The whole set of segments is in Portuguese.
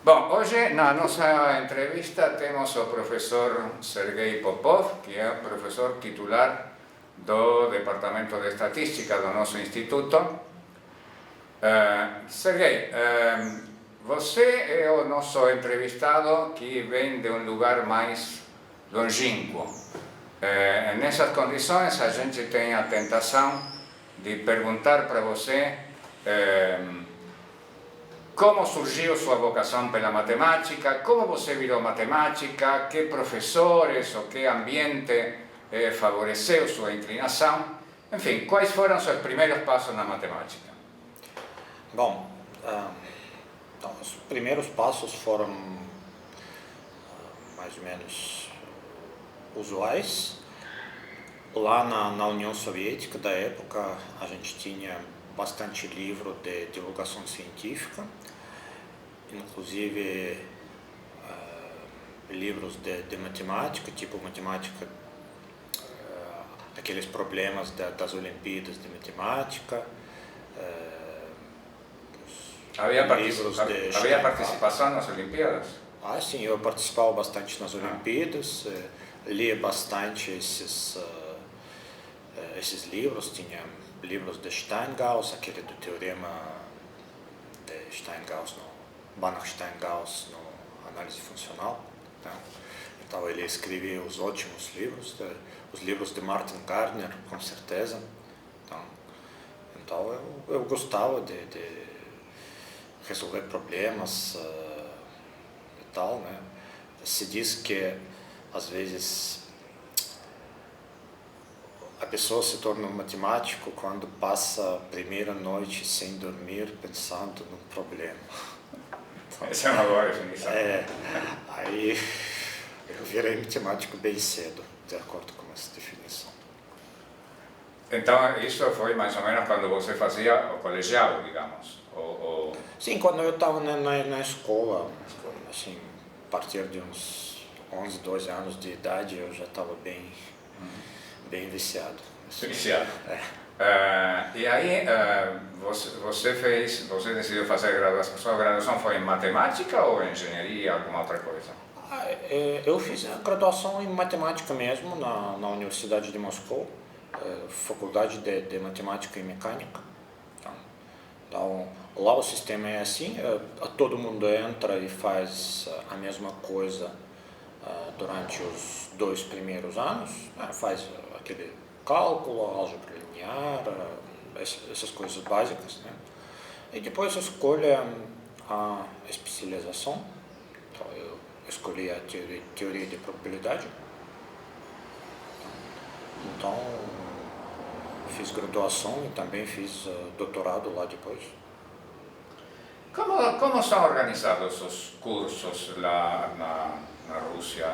Bom, hoje na nossa entrevista temos o professor Sergei Popov, que é professor titular do Departamento de Estatística do nosso instituto. Sergei, você é o nosso entrevistado que vem de um lugar mais longínquo. Nessas condições, a gente tem a tentação de perguntar para você como surgiu sua vocação pela matemática, como você virou matemática, que professores ou que ambiente favoreceu sua inclinação, enfim, quais foram seus primeiros passos na matemática? Bom, então, os primeiros passos foram mais ou menos usuais. Lá na União Soviética da época, a gente tinha bastante livro de divulgação científica, inclusive livros de matemática, tipo matemática, aqueles problemas das Olimpíadas de matemática. Havia participação nas Olimpíadas? Ah, sim, eu participava bastante nas Olimpíadas, lia bastante esses livros, tinha livros de Stein-Gauss, aquele do teorema de Stein-Gauss, Banach-Stein-Gauss, no análise funcional. Tá? Então ele escrevia os ótimos livros, os livros de Martin Gardner, com certeza. Então eu gostava de resolver problemas e tal, né? Se diz que às vezes a pessoa se torna um matemático quando passa a primeira noite sem dormir pensando num problema. Então, essa é uma boa definição. Aí eu virei matemático bem cedo, de acordo com essa definição. Então isso foi mais ou menos quando você fazia o colegial, digamos? Sim, quando eu estava na escola, assim, a partir de uns 11, 12 anos de idade, eu já estava bem viciado. Viciado. E aí você decidiu fazer graduação. Sua graduação foi em matemática ou em engenharia, alguma outra coisa? Eu fiz a graduação em matemática mesmo na Universidade de Moscou, Faculdade de Matemática e Mecânica. Então, lá o sistema é assim, todo mundo entra e faz a mesma coisa durante os 2 primeiros anos, faz aquele cálculo, álgebra linear, essas coisas básicas, né? E depois escolhe a especialização. Então, eu escolhi a teoria de probabilidade. Então, fiz graduação e também fiz doutorado lá depois. Como são organizados os cursos lá na Rússia?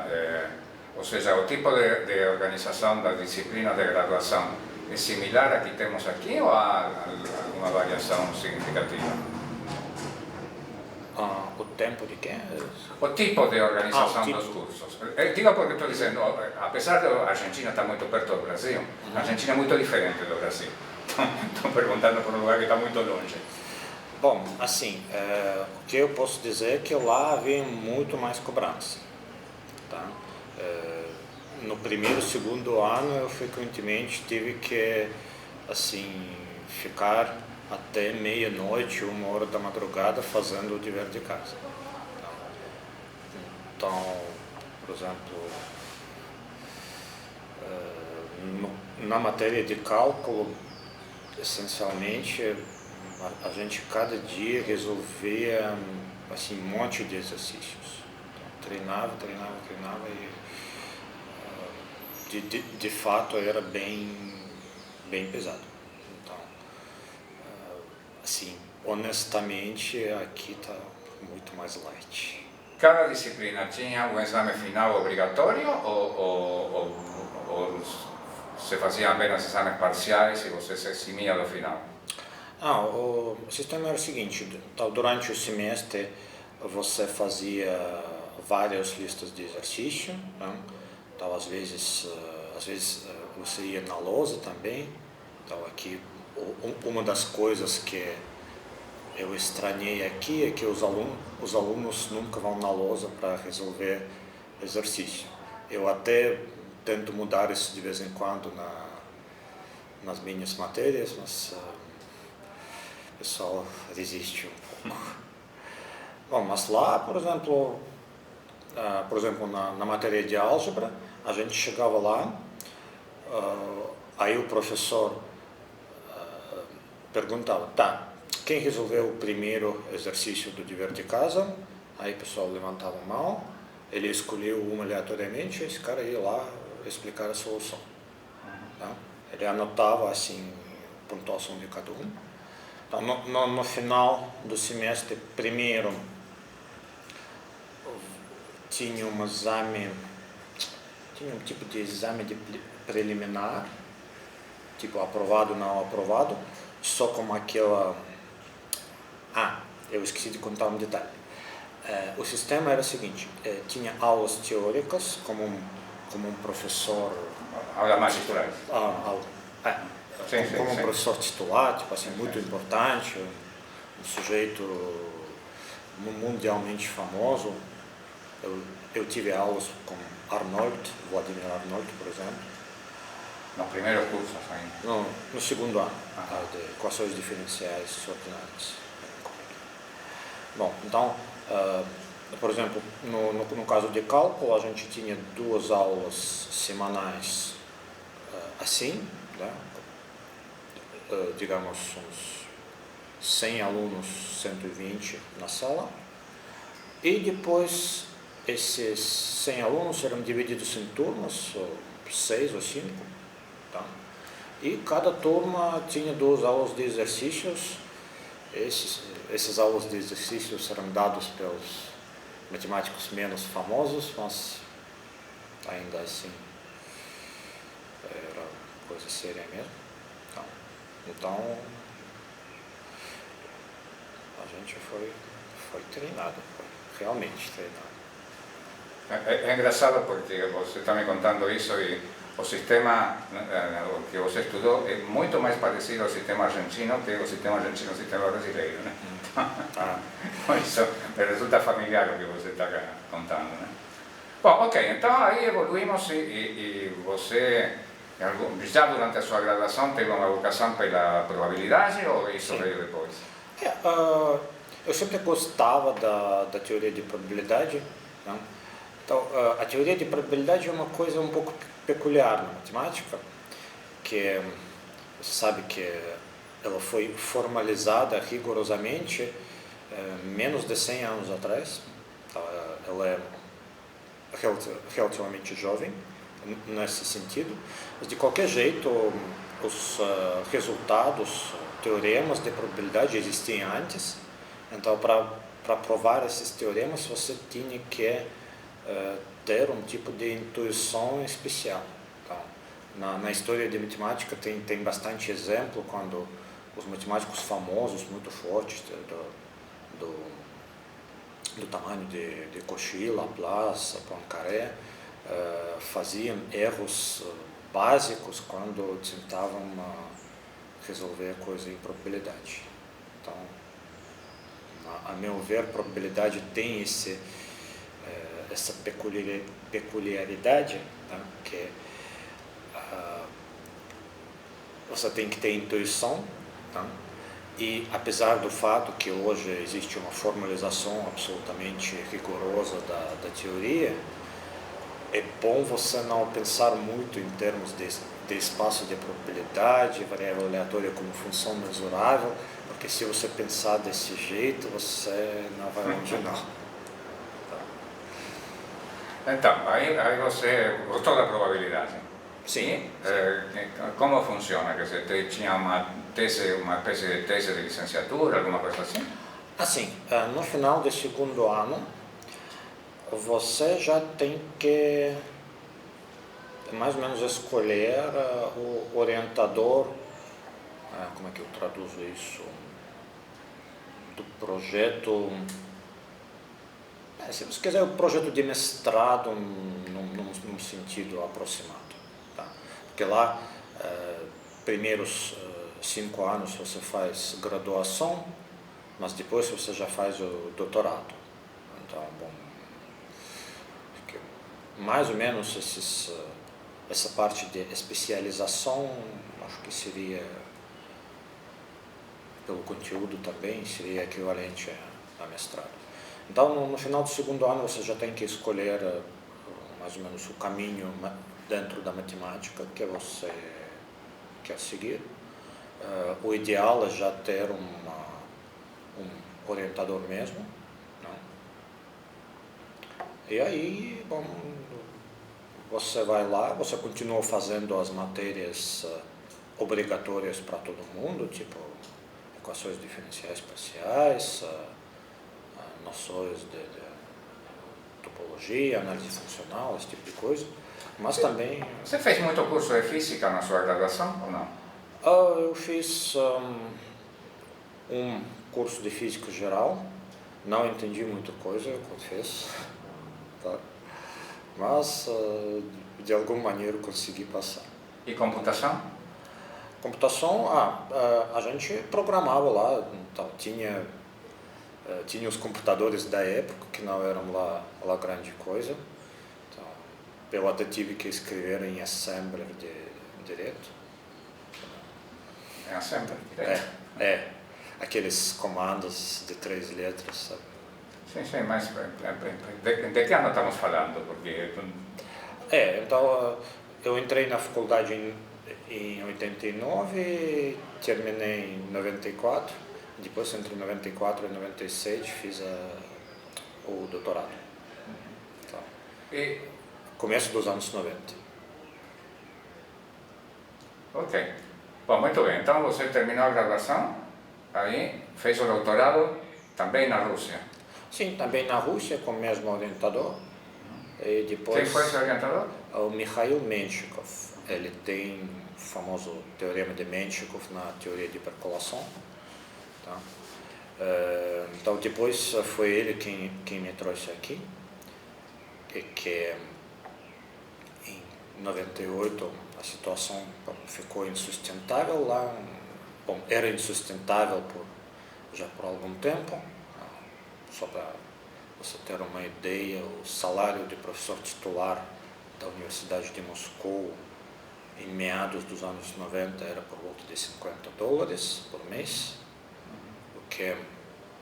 Ou seja, o tipo de organização da disciplina de graduação é similar a que temos aqui ou há alguma variação significativa? O tempo de quê? O tipo de organização dos cursos. Digo porque estou dizendo, apesar de a Argentina estar muito perto do Brasil, a Argentina é muito diferente do Brasil. Estou perguntando por um lugar que está muito longe. Bom, assim, o que eu posso dizer é que lá havia muito mais cobrança. Tá? No primeiro e segundo ano eu frequentemente tive que assim, ficar até meia-noite, 1 hora da madrugada fazendo o dever de casa. Então, por exemplo, na matéria de cálculo, essencialmente a gente cada dia resolvia assim, um monte de exercícios. Então, treinava e de fato era bem pesado. Então, assim, honestamente, aqui está muito mais light. Cada disciplina tinha um exame final obrigatório ou se faziam apenas exames parciais e você se eximia do final? O sistema era o seguinte, então, durante o semestre você fazia várias listas de exercício, né? Então às vezes você ia na lousa também. Então aqui uma das coisas que eu estranhei aqui é que os alunos nunca vão na lousa para resolver exercício. Eu até tento mudar isso de vez em quando nas minhas matérias, mas o pessoal resiste um pouco. Bom, mas lá, por exemplo, na matéria de álgebra, a gente chegava lá, aí o professor perguntava, tá, quem resolveu o primeiro exercício do dever de casa? Aí o pessoal levantava a mão, ele escolheu um aleatoriamente, esse cara ia lá explicar a solução. Tá? Ele anotava assim a pontuação de cada um. Então, no final do semestre, primeiro, tinha um tipo de exame preliminar, tipo aprovado, não aprovado, só como aquela... eu esqueci de contar um detalhe. O sistema era o seguinte, tinha aulas teóricas, como um professor... Aula magistral. Um professor titular, tipo assim, muito importante, um sujeito mundialmente famoso. Eu tive aulas com Vladimir Arnold, por exemplo. No primeiro curso ainda? No segundo ano, de equações diferenciais ordinárias. Bom, então, por exemplo, no caso de cálculo, a gente tinha 2 aulas semanais assim, né? Digamos uns 100 alunos, 120 na sala, e depois esses 100 alunos eram divididos em turmas, 6 ou 5, tá? E cada turma tinha 2 aulas de exercícios. Essas aulas de exercícios eram dados pelos matemáticos menos famosos, mas ainda assim era coisa séria mesmo. Então a gente foi treinado, foi realmente treinado. É engraçado porque você está me contando isso e o sistema que você estudou é muito mais parecido ao sistema argentino que o sistema argentino ao sistema brasileiro, né? Então, isso me resulta familiar o que você está contando, né? Bom, ok, então aí evoluímos e você, já durante a sua graduação, teve uma vocação pela probabilidade ou isso veio depois? Eu sempre gostava da teoria de probabilidade, né? Então, a teoria de probabilidade é uma coisa um pouco peculiar na matemática, que você sabe que ela foi formalizada rigorosamente menos de 100 anos atrás. Ela é relativamente jovem nesse sentido, mas de qualquer jeito os resultados, teoremas de probabilidade existiam antes. Então, para provar esses teoremas, você tinha que ter um tipo de intuição especial. Então, na história de matemática tem bastante exemplo quando os matemáticos famosos, muito fortes, do tamanho de Cauchy, Laplace, Poincaré, faziam erros básicos quando tentavam resolver coisa em probabilidade. Então, a meu ver, probabilidade tem essa peculiaridade, tá? Que você tem que ter intuição, tá? E apesar do fato que hoje existe uma formalização absolutamente rigorosa da teoria, é bom você não pensar muito em termos de espaço de probabilidade, variável aleatória como função mensurável, porque se você pensar desse jeito, você não vai longe não. Então, aí você gostou da probabilidade? Sim. Como funciona? Quer dizer, tinha uma espécie de tese de licenciatura, alguma coisa assim? Assim, no final do segundo ano, você já tem que mais ou menos escolher o orientador, como é que eu traduzo isso, do projeto, se você quiser, o projeto de mestrado num sentido aproximado. Tá? Porque lá, primeiros 5 anos você faz graduação, mas depois você já faz o doutorado. Então, bom, mais ou menos essa parte de especialização, acho que seria, pelo conteúdo também, seria equivalente a mestrado. Então, no final do segundo ano, você já tem que escolher mais ou menos o caminho dentro da matemática que você quer seguir. O ideal é já ter um orientador mesmo, né? E aí, bom, você vai lá, você continua fazendo as matérias obrigatórias para todo mundo, tipo equações diferenciais parciais, noções de topologia, análise funcional, esse tipo de coisa, mas também... Você fez muito curso de física na sua graduação ou não? Eu fiz um curso de física geral, não entendi muita coisa quando fiz, tá? Mas de alguma maneira consegui passar. E computação? Computação, a gente programava lá, então tinha os computadores da época que não eram lá grande coisa, então eu até tive que escrever em assembler direto. Em assembler? Aqueles comandos de 3 letras, sabe? Sim, mas de que ano estamos falando? Porque... Então eu entrei na faculdade em 89, terminei em 94, depois entre 94 e 96 fiz o doutorado. Então, E... começo dos anos 90. Ok. Bom, muito bem. Então você terminou a graduação, aí fez o doutorado também na Rússia. Sim, também na Rússia com o mesmo orientador. E depois, quem foi seu orientador? O Mikhail Menshikov. Ele tem o famoso teorema de Menshikov na teoria de hipercolação. Tá? Então depois foi ele quem me trouxe aqui. E que em 98 a situação ficou insustentável lá. Bom, era insustentável já por algum tempo. Só para você ter uma ideia, o salário de professor titular da Universidade de Moscou em meados dos anos 90 era por volta de $50 por mês, o que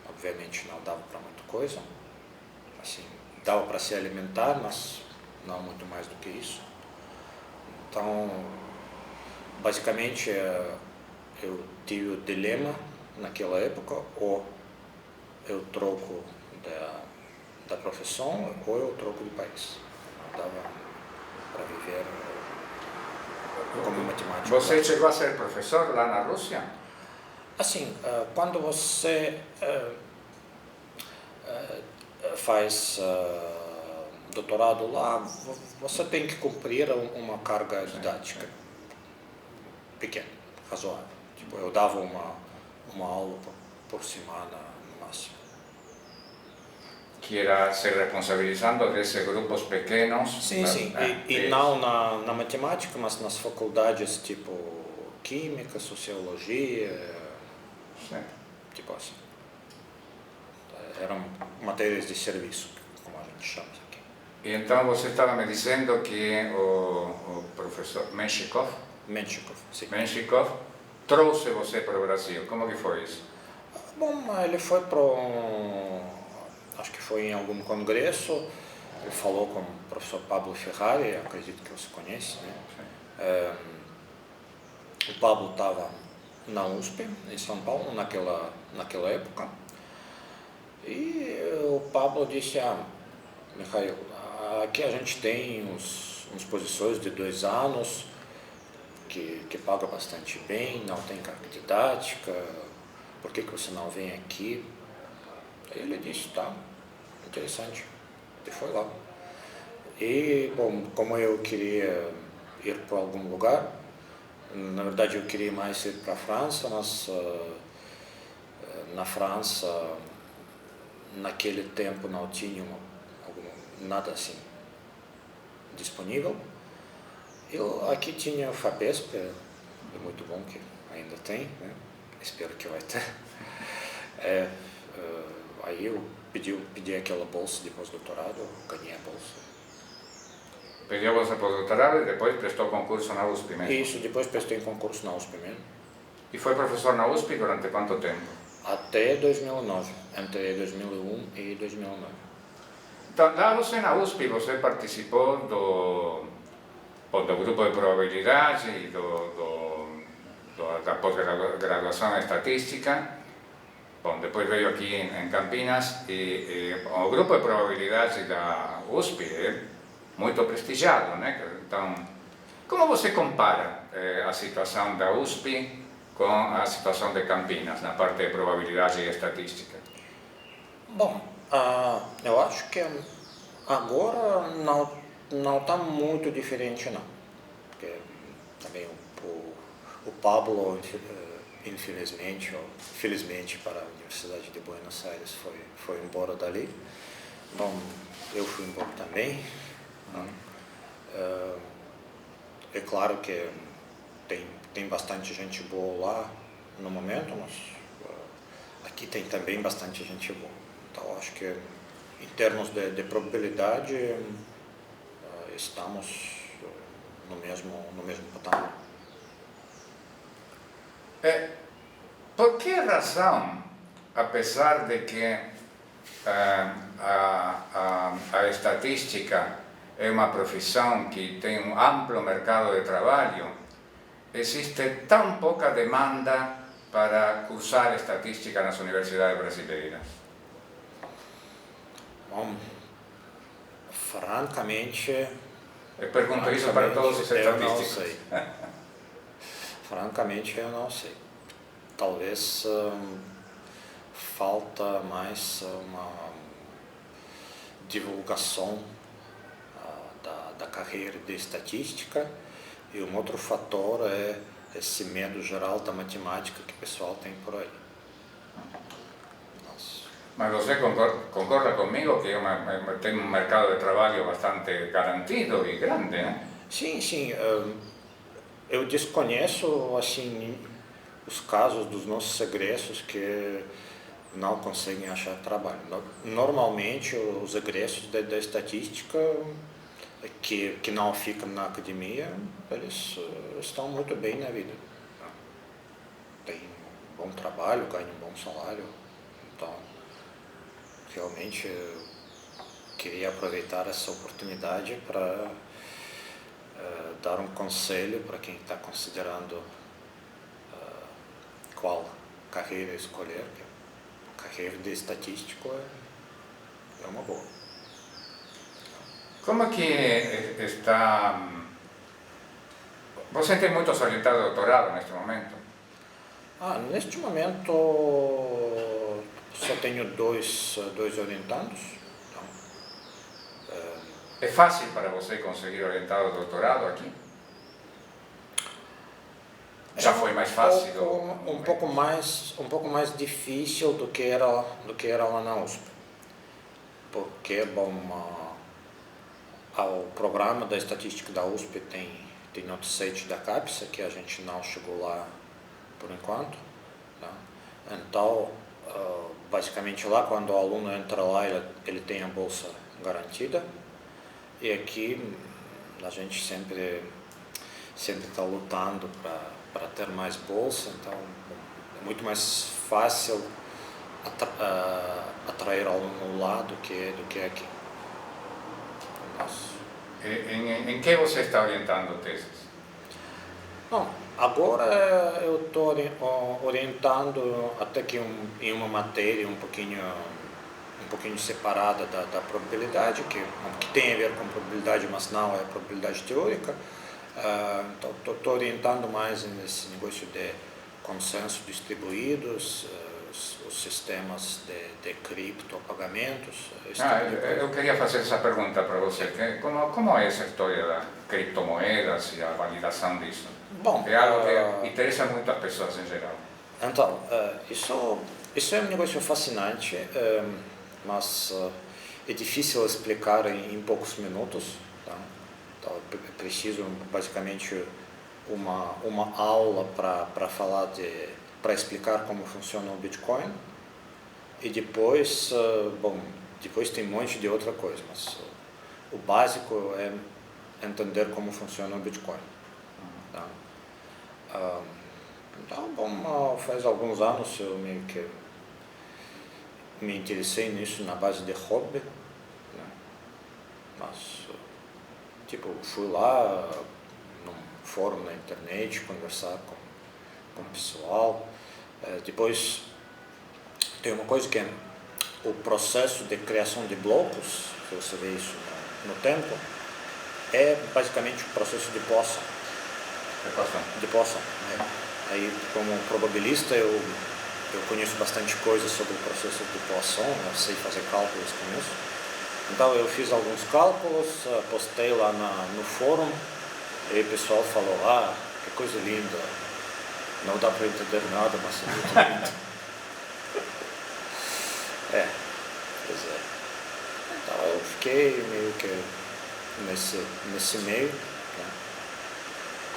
obviamente não dava para muita coisa. Assim, dava para se alimentar, mas não muito mais do que isso. Então, basicamente, eu tive o dilema naquela época, ou eu troco da profissão ou eu troco de país. Não dava para viver como matemático. Você chegou a ser professor lá na Rússia? Assim, quando você faz doutorado lá, você tem que cumprir uma carga didática pequena, razoável. Tipo, eu dava uma aula por semana no máximo. Que era se responsabilizando desses grupos pequenos. Sim. E não na matemática, mas nas faculdades tipo química, sociologia, Sim. tipo assim. Eram matérias de serviço, como a gente chama aqui. E então você estava me dizendo que o professor Menshikov trouxe você para o Brasil. Como que foi isso? Bom, ele foi acho que foi em algum congresso, ele falou com o professor Pablo Ferrari, acredito que você conhece, né? O Pablo estava na USP, em São Paulo, naquela época, e o Pablo disse, Mikhail, aqui a gente tem uns posições de 2 anos, que paga bastante bem, não tem carga didática, por que você não vem aqui? Aí ele disse, tá, interessante, e foi lá. E, bom, como eu queria ir para algum lugar, na verdade eu queria mais ir para a França, mas na França, naquele tempo não tinha nada assim disponível. Aqui tinha o FAPESP, é muito bom que ainda tem, né? Espero que vai ter. Aí eu pedi aquela bolsa de pós-doutorado, ganhei a bolsa. Pediu a bolsa de pós-doutorado e depois prestou concurso na USP mesmo. Isso, depois prestei concurso na USP mesmo. E foi professor na USP durante quanto tempo? Até 2009, entre 2001 e 2009. Então, lá você na USP, você participou do grupo de probabilidade e da pós-graduação em estatística. Bom, depois veio aqui em Campinas e o grupo de probabilidade da USP é muito prestigiado, né? Então, como você compara a situação da USP com a situação de Campinas na parte de probabilidade e estatística? Bom, eu acho que agora não está muito diferente não, porque também o Pablo, infelizmente ou felizmente para a Universidade de Buenos Aires foi embora dali. Bom, eu fui embora também. É claro que tem bastante gente boa lá no momento, mas aqui tem também bastante gente boa. Então acho que em termos de probabilidade estamos no mesmo patamar. Por que razão, apesar de que a estatística é uma profissão que tem um amplo mercado de trabalho, existe tão pouca demanda para cursar estatística nas universidades brasileiras? Bom, francamente... Eu pergunto isso para todos os estatísticos. Eu não sei. Francamente, eu não sei. Talvez falta mais uma divulgação da carreira de estatística, e um outro fator é esse medo geral da matemática que o pessoal tem por aí. Mas você concorda comigo que tem um mercado de trabalho bastante garantido e grande, né? Sim, sim. Eu desconheço assim os casos dos nossos egressos que não conseguem achar trabalho. Normalmente os egressos da estatística que não ficam na academia, eles estão muito bem na vida. Tem um bom trabalho, ganham um bom salário. Então, realmente eu queria aproveitar essa oportunidade para dar um conselho para quem está considerando qual carreira escolher. A carreira de estatístico é uma boa. Como que está... Você tem muitos orientados de doutorado neste momento? Neste momento só tenho dois orientandos. Então, é fácil para você conseguir orientado de doutorado aqui? Já foi mais fácil? Um pouco mais difícil do que era lá na USP. Porque, bom, o programa da estatística da USP tem outro site da CAPES, que a gente não chegou lá por enquanto. Tá? Então, basicamente lá, quando o aluno entra lá, ele tem a bolsa garantida. E aqui a gente sempre está lutando para ter mais bolsa, então é muito mais fácil atrair aluno lá do que aqui. Em que você está orientando teses? Bom, agora eu estou orientando até que em uma matéria um pouquinho separada da probabilidade, que tem a ver com probabilidade, mas não é probabilidade teórica. Então, estou orientando mais nesse negócio de consenso distribuídos, os sistemas de criptopagamentos. Eu queria fazer essa pergunta para você. Como é essa história das criptomoedas e a validação disso? Bom, é algo que interessa muito as pessoas em geral. Então, isso é um negócio fascinante, mas é difícil explicar em poucos minutos. Tá? Então, é preciso basicamente uma aula para explicar como funciona o Bitcoin. E depois, bom, depois tem um monte de outra coisa, mas o básico é entender como funciona o Bitcoin. Tá? Então, bom, faz alguns anos eu meio que me interessei nisso na base de hobby, né? Mas, tipo, fui lá num fórum na internet conversar com o pessoal. Depois tem uma coisa que é o processo de criação de blocos, se você vê isso no tempo, é basicamente o processo de Poisson. De Poisson. Aí, como probabilista, eu conheço bastante coisa sobre o processo de Poisson, eu sei fazer cálculos com isso. Então eu fiz alguns cálculos, postei lá no fórum, e o pessoal falou, que coisa linda, não dá para entender nada, mas é muito lindo. Pois é. Então eu fiquei meio que nesse meio. Né?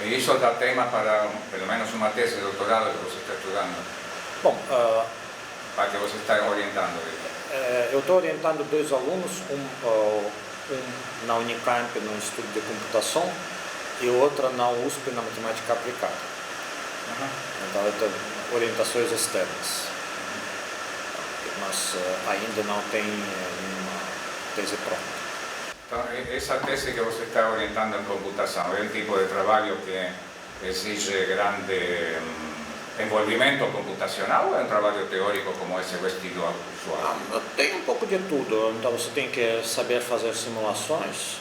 E isso dá tema para, pelo menos, uma tese de doutorado que você está estudando? Bom, para que você está orientando? Eu estou orientando 2 alunos, um na Unicamp no Instituto de Computação e outra na USP na Matemática Aplicada. Então, eu tenho orientações externas. Mas ainda não tem nenhuma tese pronta. Então, essa tese que você está orientando em computação é um tipo de trabalho que exige grande envolvimento computacional ou é um trabalho teórico como esse vestido usual? Tem um pouco de tudo. Então você tem que saber fazer simulações,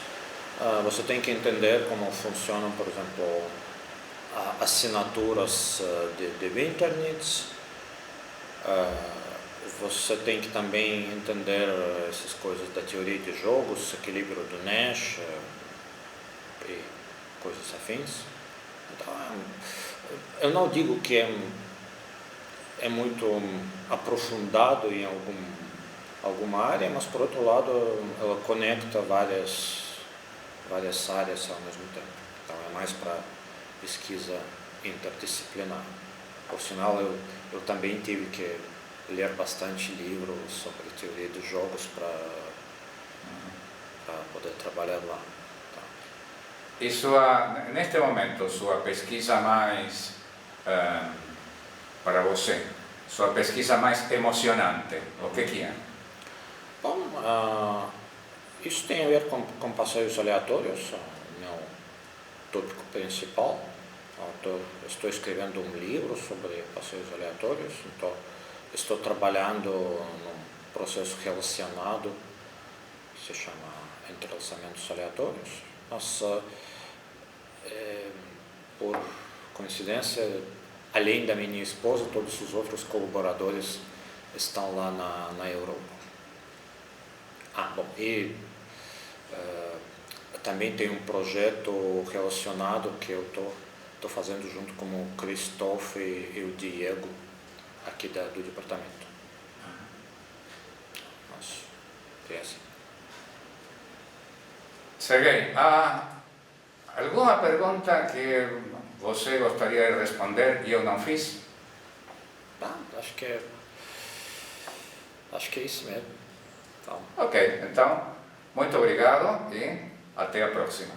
você tem que entender como funcionam, por exemplo, assinaturas de internet. Você tem que também entender essas coisas da teoria de jogos, equilíbrio do Nash e coisas afins. Então, eu não digo que é muito aprofundado em alguma área, mas por outro lado ela conecta várias áreas ao mesmo tempo. Então é mais para pesquisa interdisciplinar. Por sinal, eu também tive que ler bastante livros sobre teoria dos jogos para poder trabalhar lá. Tá. E neste momento, sua pesquisa mais, para você, sua pesquisa mais emocionante, o que é? Bom, isso tem a ver com passeios aleatórios, o meu tópico principal. Estou escrevendo um livro sobre passeios aleatórios, então estou trabalhando num processo relacionado, que se chama entrelaçamentos aleatórios, mas por coincidência, além da minha esposa, todos os outros colaboradores estão lá na Europa. Bom, e também tem um projeto relacionado que eu estou fazendo junto com o Christophe e o Diego, aqui do departamento. Mas, é assim. Sergei, há alguma pergunta que você gostaria de responder e eu não fiz? Acho que é isso mesmo. Então. Ok, então, muito obrigado e até a próxima.